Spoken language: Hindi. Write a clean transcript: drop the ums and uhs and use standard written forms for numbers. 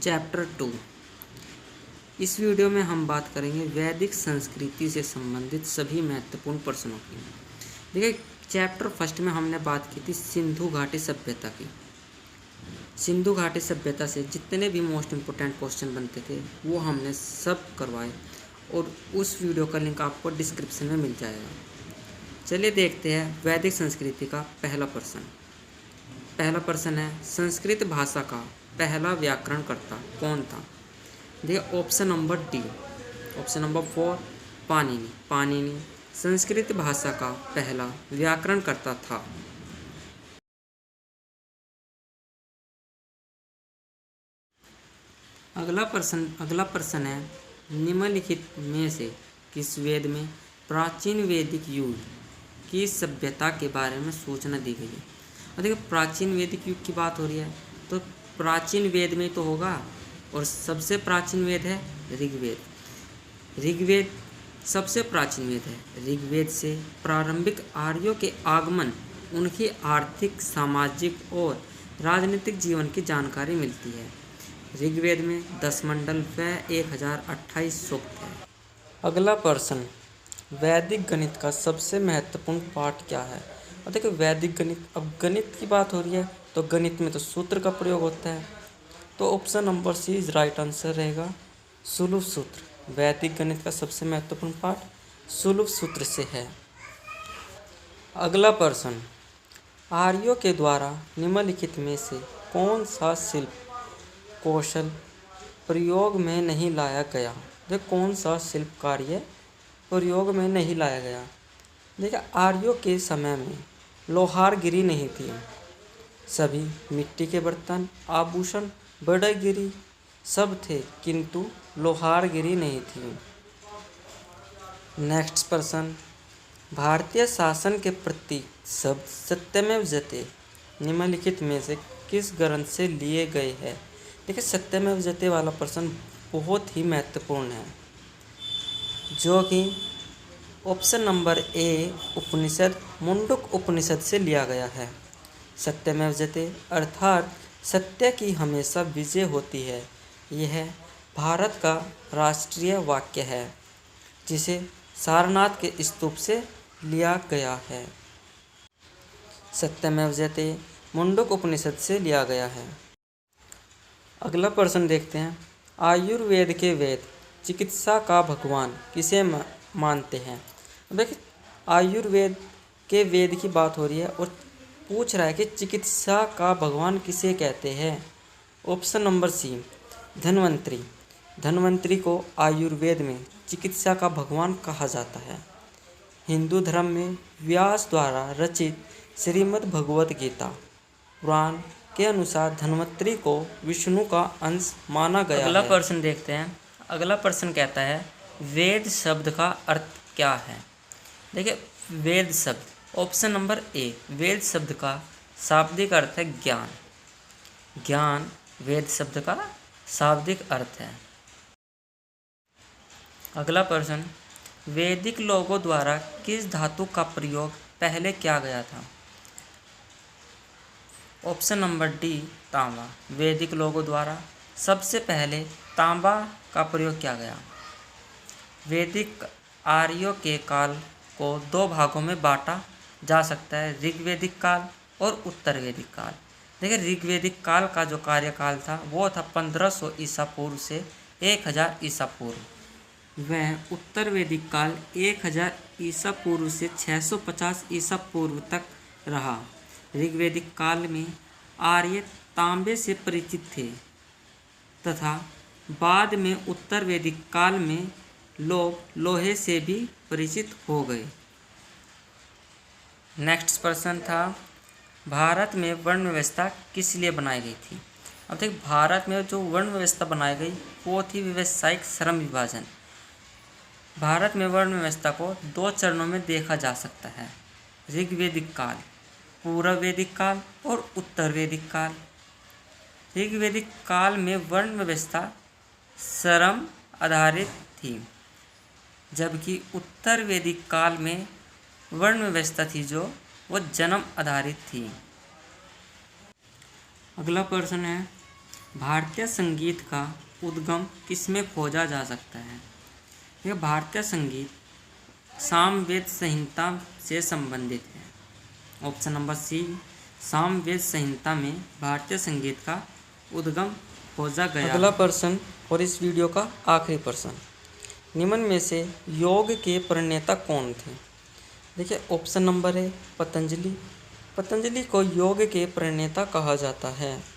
चैप्टर 2। इस वीडियो में हम बात करेंगे वैदिक संस्कृति से संबंधित सभी महत्वपूर्ण प्रश्नों की। देखिए, चैप्टर फर्स्ट में हमने बात की थी सिंधु घाटी सभ्यता की। सिंधु घाटी सभ्यता से जितने भी मोस्ट इम्पोर्टेंट क्वेश्चन बनते थे वो हमने सब करवाए और उस वीडियो का लिंक आपको डिस्क्रिप्शन में मिल जाएगा। चलिए देखते हैं वैदिक संस्कृति का पहला प्रश्न। पहला प्रश्न है, संस्कृत भाषा का पहला व्याकरणकर्ता कौन था? देखिए, option number D. Option number 4 Panini. Panini Sanskrit भाषा का पहला व्याकरणकर्ता था। अगला प्रश्न है, निम्नलिखित में से किस वेद में प्राचीन वैदिक युग की सभ्यता के बारे में सूचना दी गई है? और देखिए, प्राचीन वैदिक युग की बात हो रही है तो प्राचीन वेद में तो होगा, और सबसे प्राचीन वेद है ऋग्वेद। ऋग्वेद सबसे प्राचीन वेद है। ऋग्वेद से प्रारंभिक आर्यों के आगमन, उनकी आर्थिक, सामाजिक और राजनीतिक जीवन की जानकारी मिलती है। ऋग्वेद में 10 मंडल व 1028 सूक्त है। अगला प्रश्न, वैदिक गणित का सबसे महत्वपूर्ण पाठ क्या है? और देखिए, वैदिक गणित, अब गणित की बात हो रही है तो गणित में तो सूत्र का प्रयोग होता है, तो option number C is right answer रहेगा, सुलभ सूत्र। वैदिक गणित का सबसे महत्वपूर्ण पाठ सुलभ सूत्र से है। अगला प्रश्न, आर्यों के द्वारा निम्नलिखित में से कौन सा शिल्प कौशल प्रयोग में नहीं लाया गया? देखिए, कौन सा शिल्प कार्य प्रयोग में नहीं लाया गया? देखिए, आर्यों के समय में लोहारगिरी नहीं थी। सभी मिट्टी के बर्तन, आभूषण, बड़गिरी सब थे, किंतु लोहारगिरी नहीं थी। नेक्स्ट प्रश्न, भारतीय शासन के प्रतीक शब्द सत्यमेव जयते निम्नलिखित में से किस ग्रंथ से लिए गए हैं? देखिए, सत्यमेव जयते वाला प्रश्न बहुत ही महत्वपूर्ण है, जो कि ऑप्शन नंबर ए उपनिषद मुंडक उपनिषद से लिया गया है। सत्यमेव जयते अर्थात सत्य की हमेशा विजय होती है, यह भारत का राष्ट्रीय वाक्य है, जिसे सारनाथ के स्तूप से लिया गया है। सत्यमेव जयते मुंडक उपनिषद से लिया गया है। अगला प्रश्न देखते हैं, आयुर्वेद के वेद चिकित्सा का भगवान किसे मानते हैं? देखिए, आयुर्वेद के वेद की बात हो रही है और पूछ रहा है कि चिकित्सा का भगवान किसे कहते हैं? Option number C Dhanvantari. Dhanvantari को आयुर्वेद में चिकित्सा का भगवान कहा जाता है। हिंदू धर्म में व्यास द्वारा रचित श्रीमद् भगवत गीता पुराण के अनुसार धन्वंतरी को विष्णु का अंश माना गया है। अगला प्रश्न देखते हैं। अगला प्रश्न कहता है, वेद शब्द का अर्थ क्या है? देखिए, वेद शब्द, ऑप्शन नंबर ए वेद शब्द का शाब्दिक अर्थ है ज्ञान। ज्ञान वेद शब्द का शाब्दिक अर्थ है। अगला प्रश्न, वैदिक लोगों द्वारा किस धातु का प्रयोग पहले किया गया था? ऑप्शन नंबर डी तांबा। वैदिक लोगों द्वारा सबसे पहले तांबा का प्रयोग किया गया। वैदिक आर्यों के काल को 2 भागों में बांटा जा सकता है, ऋग्वैदिक काल और उत्तर वैदिक काल। देखिए, ऋग्वैदिक काल का जो कार्यकाल था वो था 1500 ईसा पूर्व से 1000 ईसा पूर्व। वह उत्तर वैदिक काल 1000 ईसा पूर्व से 650 ईसा पूर्व तक रहा। ऋग्वैदिक काल में आर्य तांबे से परिचित थे तथा बाद में उत्तर वैदिक काल में लोग लोहे से भी परिचित हो गए। नेक्स्ट प्रश्न था, भारत में वर्ण व्यवस्था किस लिए बनाई गई थी? अब देखिए, भारत में जो वर्ण व्यवस्था बनाई गई वो थी व्यावसायिक श्रम विभाजन। भारत में वर्ण व्यवस्था को 2 चरणों में देखा जा सकता है, ऋग्वैदिक काल, पूर्व वैदिक काल और उत्तर वैदिक काल। ऋग्वैदिक काल में वर्ण व्यवस्था श्रम आधारित थी, जबकि उत्तर वैदिक काल में वर्ण व्यवस्था थी जो वो जन्म आधारित थी। अगला प्रश्न है, भारतीय संगीत का उद्गम किसमें खोजा जा सकता है? यह भारतीय संगीत सामवेद संहिता से संबंधित है। ऑप्शन नंबर सी, सामवेद संहिता में भारतीय संगीत का उद्गम खोजा गया। अगला प्रश्न और इस वीडियो का आखिरी प्रश्न, निम्न में से योग के प्रणेता कौन थे? देखिए ऑप्शन नंबर है पतंजलि। पतंजलि को योग के प्रणेता कहा जाता है।